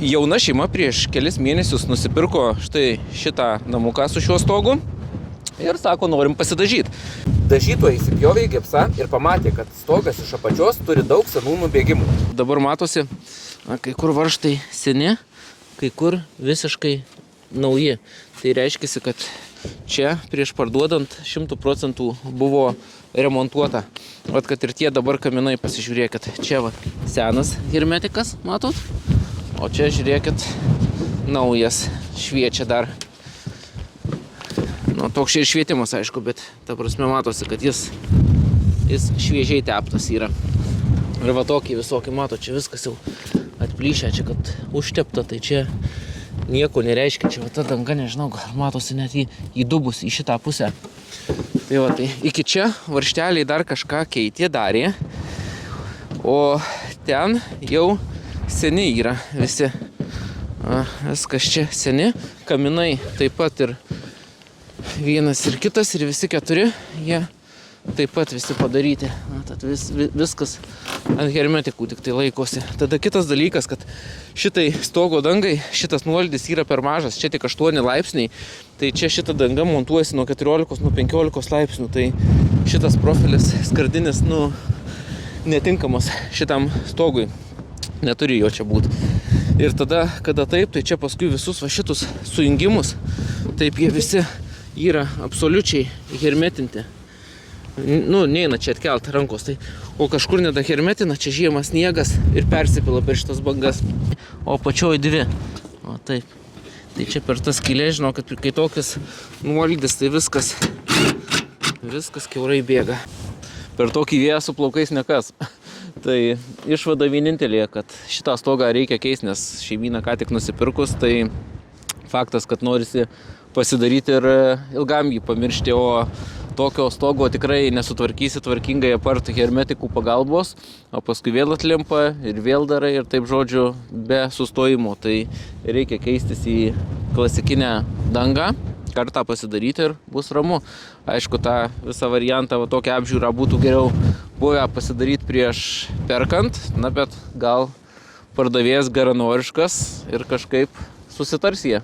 Jauna šeima prieš kelis mėnesius nusipirko štai šitą namuką su šiuo stogu ir sako, norim pasidažyti. Dažytojai įsipjovė į gipsą ir pamatė, kad stogas iš apačios turi daug senų nubėgimų. Dabar matosi, kai kur varžtai seni, kai kur visiškai nauji. Tai reiškia, kad čia prieš parduodant 100% buvo remontuota. Vat kad ir tie dabar kaminai, pasižiūrėkit, čia va senas hermetikas, matot? O čia žiūrėkit, naujas, šviečia dar. Nu, toks ir švietimas, aišku, bet ta prasme matosi, kad jis šviežiai teptas yra. Ir va tokį visokį, mato, čia viskas jau atplyšę, čia kad užtepta, tai čia nieko nereiškia. Čia va ta danga, nežinau, gal matosi net įdubus į šitą pusę. Tai va, tai iki čia varžteliai dar kažką keitė, darė, o ten jau seni yra visi. Viskas čia seni, kaminai taip pat ir vienas ir kitas ir visi keturi, jie taip pat visi padaryti. Tad viskas ant hermetikų tik tai laikosi. Tada kitas dalykas, kad šitai stogo dangai, šitas nuolydis yra per mažas, čia tik 8 laipsniai, tai čia šita danga montuojasi nuo 14, nuo 15 laipsnių, tai šitas profilis skardinis, netinkamas šitam stogui, neturi jo čia būti. Ir tada, kada taip, tai čia paskui visus va šitus sujungimus, taip jie visi yra absoliučiai hermetinti. Neina čia atkelt rankos, tai, o kažkur nedahermetina, čia žiemą sniegas ir persipila per šitas bangas. O pačioj dvi. O taip. Tai čia per tas skylė, žinau, kad kai tokias nuolydis, tai viskas kiaurai bėga. Per tokį vėją su plaukais nekas. Tai išvada vienintelė, kad šitą stogą reikia keisti, nes šeimyna ką tik nusipirkus, tai faktas, kad norisi pasidaryti ir ilgam jį pamiršti, o tokio stogo tikrai nesutvarkysi tvarkingai apart hermetikų pagalbos, o paskui vėl atlimpa ir vėl darai ir taip žodžiu be sustojimo. Tai reikia keistis į klasikinę dangą, kartą pasidaryti ir bus ramu. Aišku, tą visą variantą, tokią apžiūrą būtų geriau buvę pasidaryti prieš perkant, bet gal pardavėjas geranoriškas ir kažkaip susitars jie.